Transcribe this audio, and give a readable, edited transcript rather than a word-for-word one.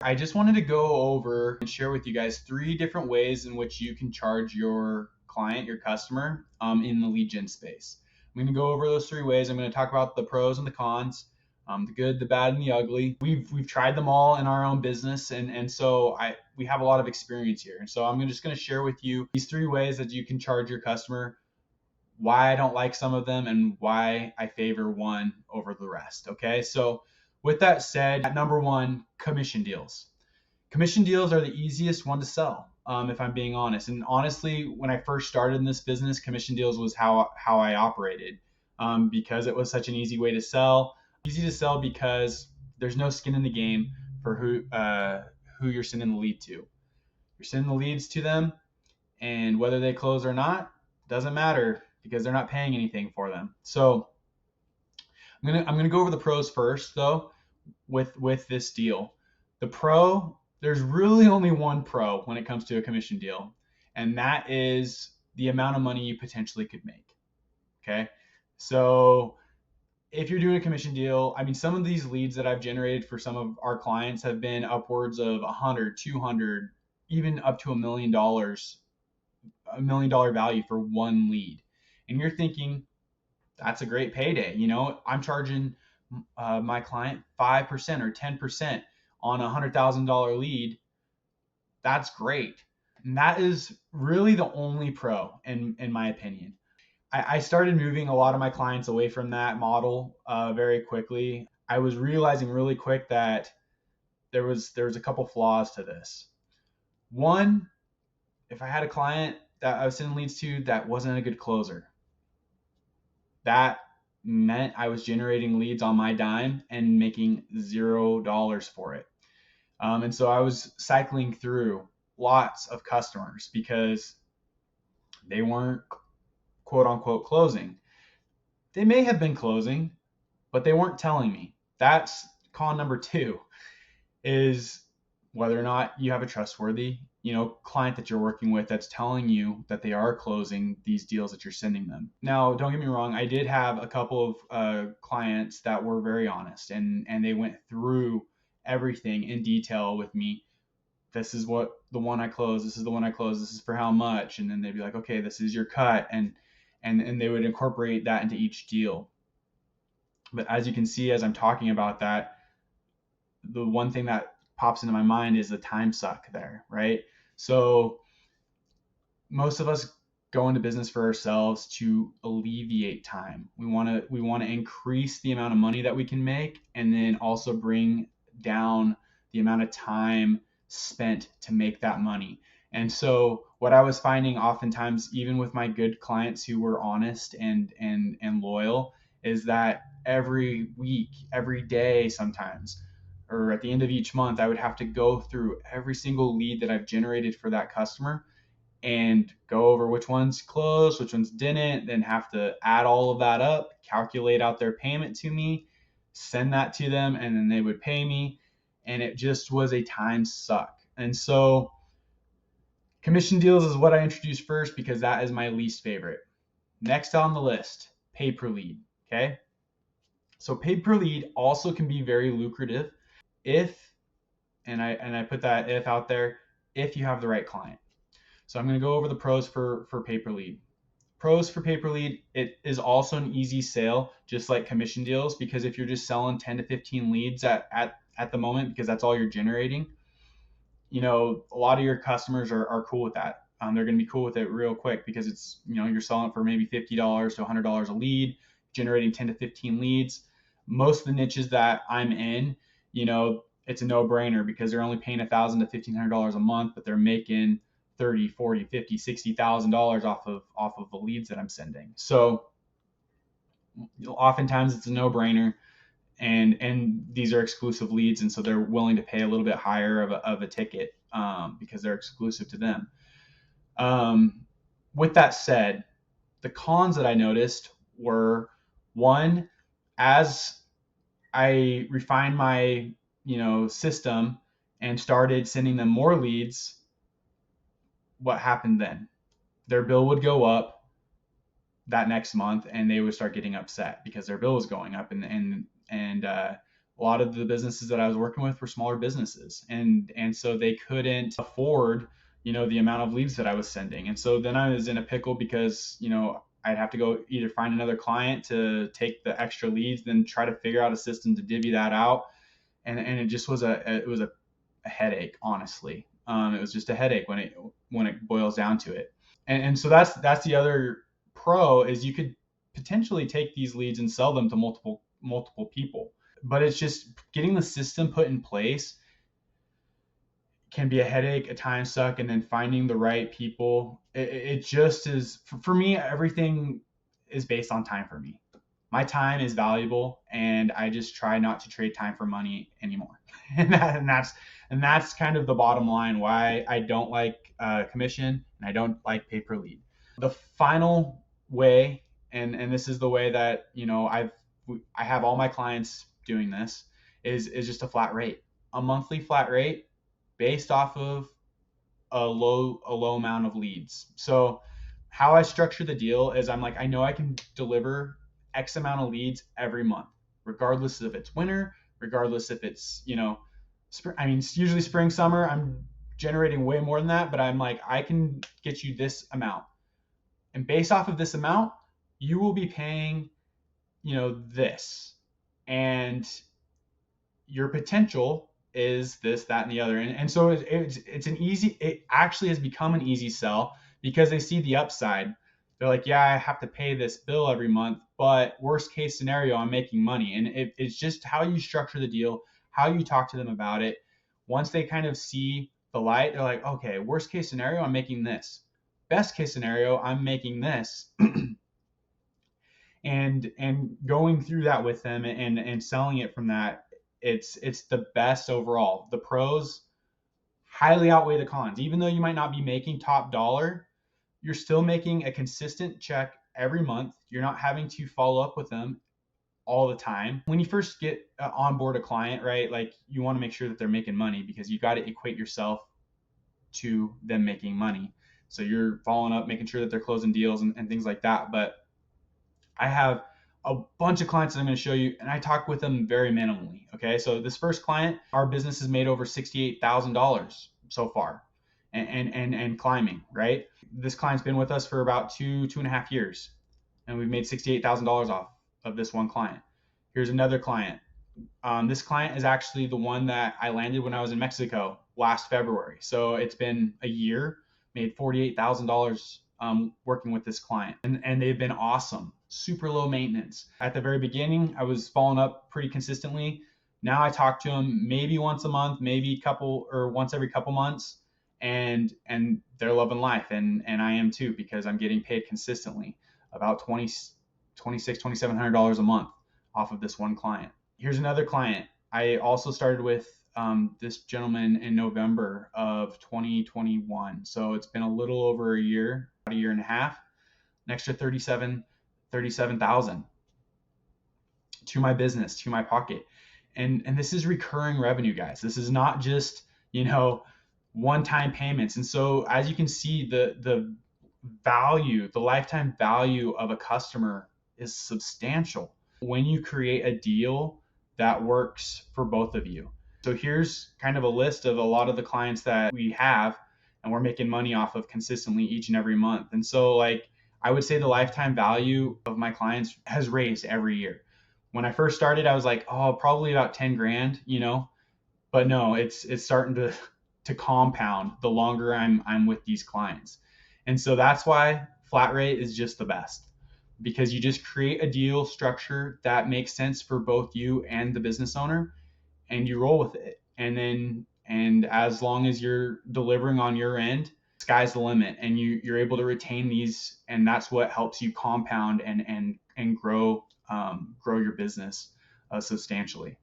I just wanted to go over and share with you guys 3 different ways in which you can charge your client, your customer, in the lead gen space. I'm going to go over those 3 ways. I'm going to talk about the pros and the cons, the good, the bad, and the ugly. We've tried them all in our own business, and so we have a lot of experience here. And so I'm just going to share with you these 3 ways that you can charge your customer, why I don't like some of them, and why I favor one over the rest. Okay, so with that said, at number 1, commission deals. Commission deals are the easiest one to sell, if I'm being honest. And honestly, when I first started in this business, commission deals was how I operated, because it was such an easy way to sell. Easy to sell because there's no skin in the game for who you're sending the lead to. You're sending the leads to them, and whether they close or not doesn't matter because they're not paying anything for them. So I'm gonna go over the pros first, though, with this deal. The pro, there's really only one pro when it comes to a commission deal, and that is the amount of money you potentially could make. Okay, so if you're doing a commission deal, I mean, some of these leads that I've generated for some of our clients have been upwards of 100, 200, even up to $1 million value for one lead. And you're thinking, that's a great payday. I'm charging my client 5% or 10% on a $100,000 lead. That's great. And that is really the only pro in my opinion. I started moving a lot of my clients away from that model very quickly. I was realizing really quick that there was a couple flaws to this. One, if I had a client that I was sending leads to that wasn't a good closer, that meant I was generating leads on my dime and making $0 for it. And so I was cycling through lots of customers because they weren't quote unquote closing. They may have been closing, but they weren't telling me. That's con number 2, is whether or not you have a trustworthy client that you're working with that's telling you that they are closing these deals that you're sending them. Now, don't get me wrong, I did have a couple of clients that were very honest, and they went through everything in detail with me. This is what the one I closed, this is the one I closed, this is for how much, and then they'd be like, okay, this is your cut, and they would incorporate that into each deal. But as you can see, as I'm talking about that, the one thing that pops into my mind is the time suck there, right? So most of us go into business for ourselves to alleviate time. We want to increase the amount of money that we can make, and then also bring down the amount of time spent to make that money. And so what I was finding oftentimes, even with my good clients who were honest and loyal, is that every week, every day sometimes, or at the end of each month, I would have to go through every single lead that I've generated for that customer and go over which ones closed, which ones didn't, then have to add all of that up, calculate out their payment to me, send that to them, and then they would pay me. And it just was a time suck. And so commission deals is what I introduced first because that is my least favorite. Next on the list, pay per lead. Okay. So pay per lead also can be very lucrative if, and I put that if out there, if you have the right client. So I'm going to go over the pros for pay per lead. Pros for pay per lead, it is also an easy sale, just like commission deals, because if you're just selling 10 to 15 leads at the moment, because that's all you're generating, a lot of your customers are cool with that. They're going to be cool with it real quick because it's, you're selling it for maybe $50 to $100 a lead, generating 10 to 15 leads. Most of the niches that I'm in, it's a no-brainer because they're only paying $1,000 to $1,500 a month, but they're making $30, $40, $50, $60,000 off of the leads that I'm sending. So oftentimes it's a no-brainer, and these are exclusive leads, and so they're willing to pay a little bit higher of a ticket because they're exclusive to them. With that said, the cons that I noticed were, one, as I refined my system and started sending them more leads, what happened then? Their bill would go up that next month, and they would start getting upset because their bill was going up, and a lot of the businesses that I was working with were smaller businesses, and so they couldn't afford, the amount of leads that I was sending. And so then I was in a pickle because, I'd have to go either find another client to take the extra leads, then try to figure out a system to divvy that out. And it just was a headache, honestly. It was just a headache when it boils down to it. And so that's the other pro, is you could potentially take these leads and sell them to multiple people. But it's just getting the system put in place can be a headache, a time suck, and then finding the right people. It just is, for me, everything is based on time for me. My time is valuable, and I just try not to trade time for money anymore. and that's kind of the bottom line why I don't like commission and I don't like pay per lead. The final way, and this is the way that I have all my clients doing this, is just a flat rate, a monthly flat rate based off of a low amount of leads. So how I structure the deal is I'm like, I know I can deliver X amount of leads every month, regardless if it's winter, regardless if it's, spring. I mean, it's usually spring, summer, I'm generating way more than that, but I'm like, I can get you this amount. And based off of this amount, you will be paying, this. And your potential is this, that, and the other. And so it actually has become an easy sell because they see the upside. They're like, yeah, I have to pay this bill every month, but worst case scenario, I'm making money. And it's just how you structure the deal, how you talk to them about it. Once they kind of see the light, they're like, okay, worst case scenario, I'm making this. Best case scenario, I'm making this. and going through that with them and selling it from that, it's the best overall. The pros highly outweigh the cons. Even though you might not be making top dollar, you're still making a consistent check every month. You're not having to follow up with them all the time. When you first get on board a client, right, like you want to make sure that they're making money, because you got to equate yourself to them making money. So you're following up, making sure that they're closing deals and things like that. But I have a bunch of clients that I'm going to show you, and I talk with them very minimally. Okay, so this first client, our business has made over $68,000 so far, and climbing. Right, this client's been with us for about two and a half years, and we've made $68,000 off of this one client. Here's another client. This client is actually the one that I landed when I was in Mexico last February. So it's been a year, made $48,000 working with this client, and they've been awesome. Super low maintenance. At the very beginning, I was following up pretty consistently. Now I talk to them maybe once a month, maybe once every couple months, and they're loving life, and I am too, because I'm getting paid consistently about $2,700 a month off of this one client. Here's another client. I also started with this gentleman in November of 2021. So it's been a little over a year, about a year and a half, an extra 37,000 to my business, to my pocket. And this is recurring revenue, guys. This is not just, one-time payments. And so as you can see, the value, the lifetime value of a customer is substantial when you create a deal that works for both of you. So here's kind of a list of a lot of the clients that we have and we're making money off of consistently each and every month. And so I would say the lifetime value of my clients has raised every year. When I first started, I was like, oh, probably about 10 grand, but no, it's starting to compound the longer I'm with these clients. And so that's why flat rate is just the best, because you just create a deal structure that makes sense for both you and the business owner, and you roll with it. And as long as you're delivering on your end, sky's the limit, and you're able to retain these, and that's what helps you compound and grow your business substantially.